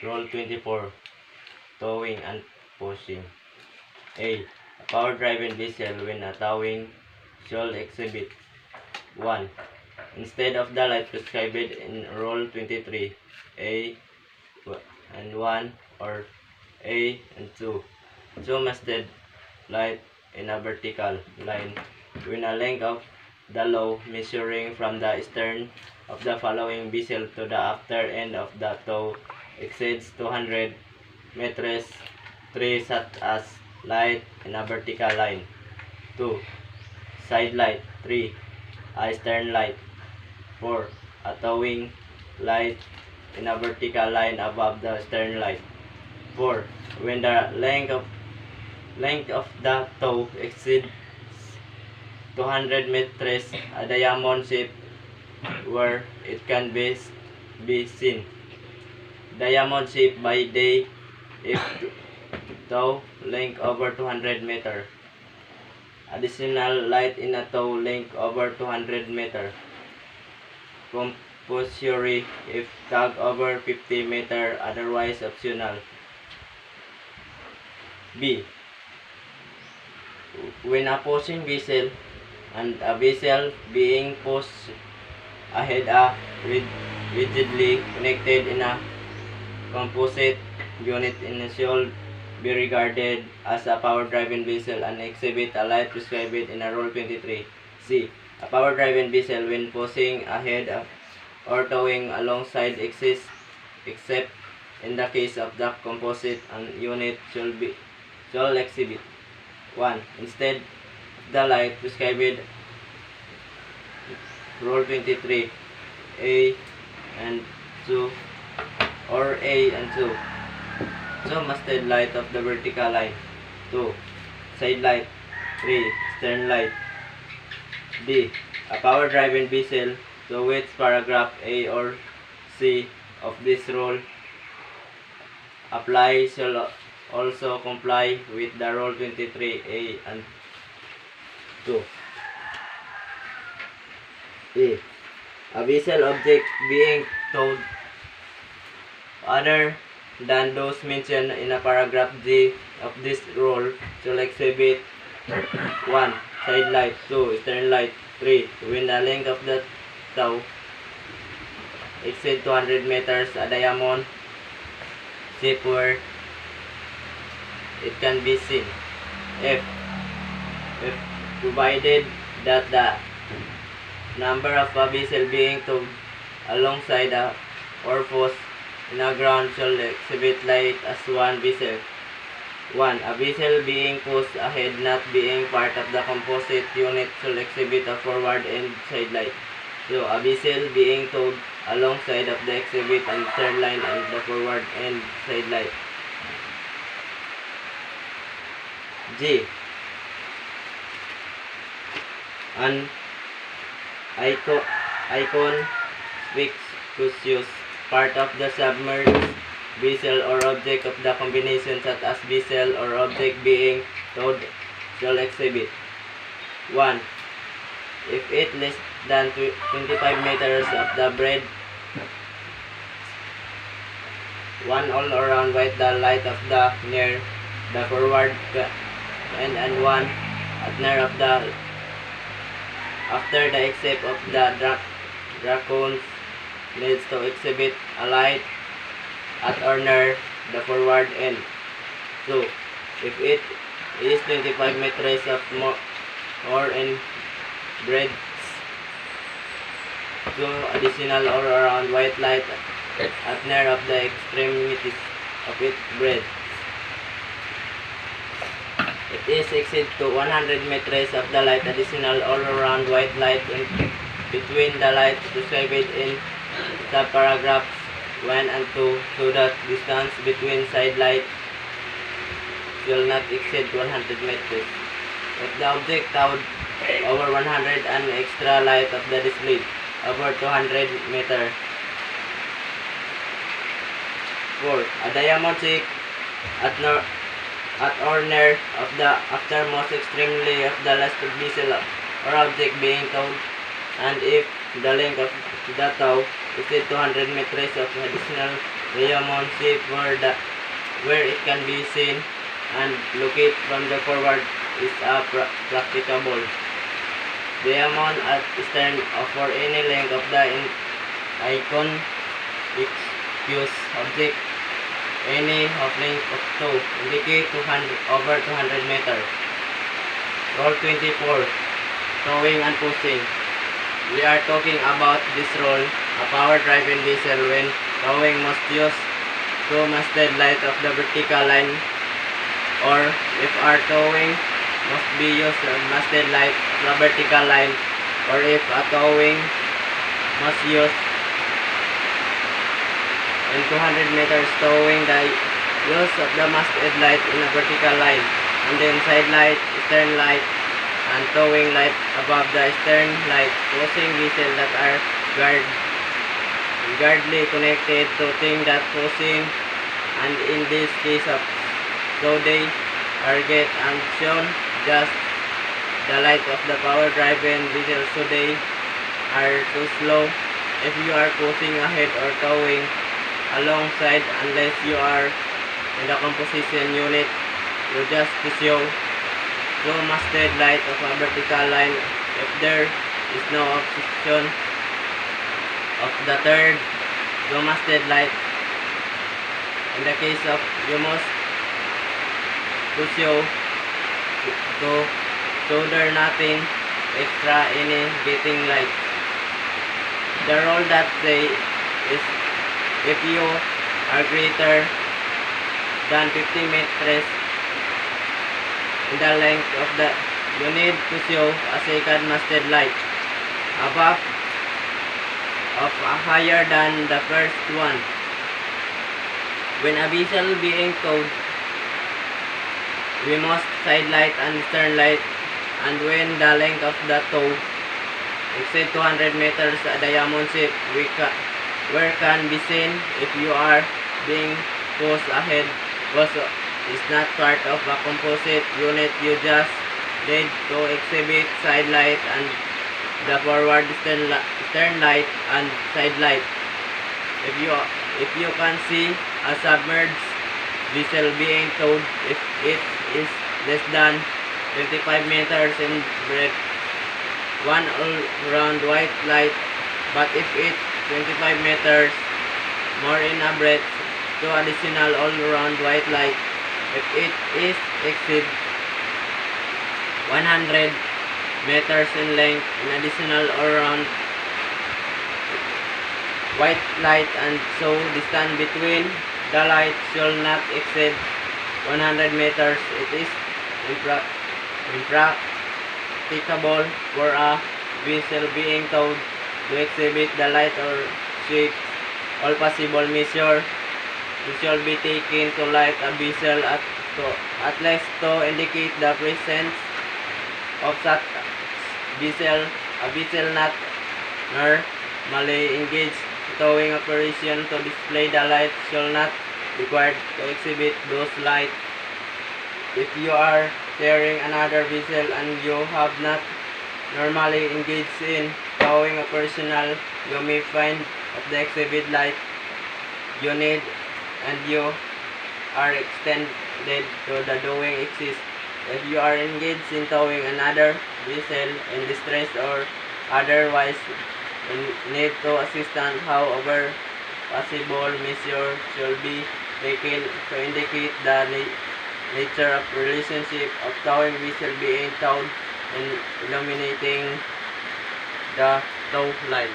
Rule 24. Towing and pushing. A. A power-driven vessel when a towing shall exhibit 1. Instead of the light prescribed in Rule 23, A and 1 or A and 2. Two masted light in a vertical line when a length of the low measuring from the stern of the following vessel to the after end of the tow exceeds 200 meters. 3. Such as light in a vertical line. 2. Side light. 3. A stern light. 4. A towing light in a vertical line above the stern light. 4. When the length of the tow exceeds 200 meters, a diamond shape where it can be seen. Diamond shape by day if tow length over 200 meter. Additional light in a tow length over 200 meter. Compulsory if tag over 50 meter, otherwise optional. B. When a pushing vessel and a vessel being pushed ahead rigidly connected in a composite unit shall be regarded as a power-driven vessel and exhibit a light prescribed in a Rule 23. C. A power-driven vessel when pushing ahead or towing alongside exists, except in the case of the composite unit shall exhibit 1. Instead of the light prescribed Rule 23, A and 2 or A and 2. So masted light of the vertical line. 2. Side light. 3. Stern light. D. A power-driven vessel to which paragraph A or C of this rule apply shall also comply with the Rule 23A and 2. A. A vessel object being towed other than those mentioned in a paragraph G of this rule shall exhibit 1. Side light. 2. Stern light. 3. When the length of the tow exceeds 200 meters, a diamond shape where it can be seen. F. Provided that the number of a vessel being towed alongside a purpose in a ground shall exhibit light as one vessel. 1. A vessel being pushed ahead not being part of the composite unit shall exhibit a forward and side light. 2. A vessel being towed alongside of the exhibit and stern line and the forward and side light. G. An icon conspicuous part of the submerged vessel or object of the combination such as vessel or object being towed shall exhibit 1. If it less than 25 meters of the breadth 1 all around white the light of the near the forward and 1 at near of the after the except of the dracons needs to exhibit a light at or near the forward end. 2. If it is 25 meters of more in breadth 2 additional or around white light at near of the extremities of its breadth. It is exceed to 100 meters of the light additional all around white light in between the light prescribed in subparagraphs 1 and 2 so that distance between side light shall not exceed 100 meters. If the object towed over 100 and extra light of the display over 200 meters. 4. A diamond shape at or near of the aftermost extremely of the last vessel or object being towed, and if the length of the tow exceeds 200 meters of additional diamond shape where it can be seen and locate from the forward is practicable. Diamond at stern for any length of the icon excuse object. Any of length of 2 indicate 200 meters. Rule 24. Towing and pushing. We are talking about this rule. A power-driven vessel when towing must use two-masted light of the vertical line, or if our towing must be used masted light of the vertical line, or if a towing must use in 200 meters towing the use of the masted light in a vertical line, and then side light, stern light, and towing light above the stern light. Pushing vessels that are guardedly connected to thing that pushing, and in this case of so they are get and shown just the light of the power driven vessel, so they are too slow if you are pushing ahead or towing alongside, unless you are in the composition unit. You just to show two masted light of a vertical line if there is no option of the third two masted light. In the case of you must to show so there nothing extra any getting light. The rule that say is if you are greater than 50 meters in the length of the, you need to show a second masted light above of higher than the first one. When a vessel being towed, we must side light and stern light, and when the length of the tow exceed 200 meters, a diamond shape where can be seen if you are being pushed ahead also is not part of a composite unit. You just need to exhibit side light and the forward stern light and side light. If you can see a submerged vessel being towed, if it is less than 55 meters in breadth, one all-round white light, but if it 25 meters more in a breadth, two additional all-round white light. If it is exceed 100 meters in length, an additional all-round white light, and so distance between the lights should not exceed 100 meters. It is impracticable for a vessel being towed to exhibit the light or shape. All possible measures should be taken to light a vessel at least to indicate the presence of such vessel. A vessel not normally engaged towing operation to display the light shall not be required to exhibit those lights. If you are steering another vessel and you have not normally engaged in towing operational, you may find of the exhibit light you need and you are extended to the towing axis. If you are engaged in towing another vessel in distress or otherwise need to assistance, however, possible measures should be taken to indicate the nature of relationship of towing vessel being towed and illuminating the tow line.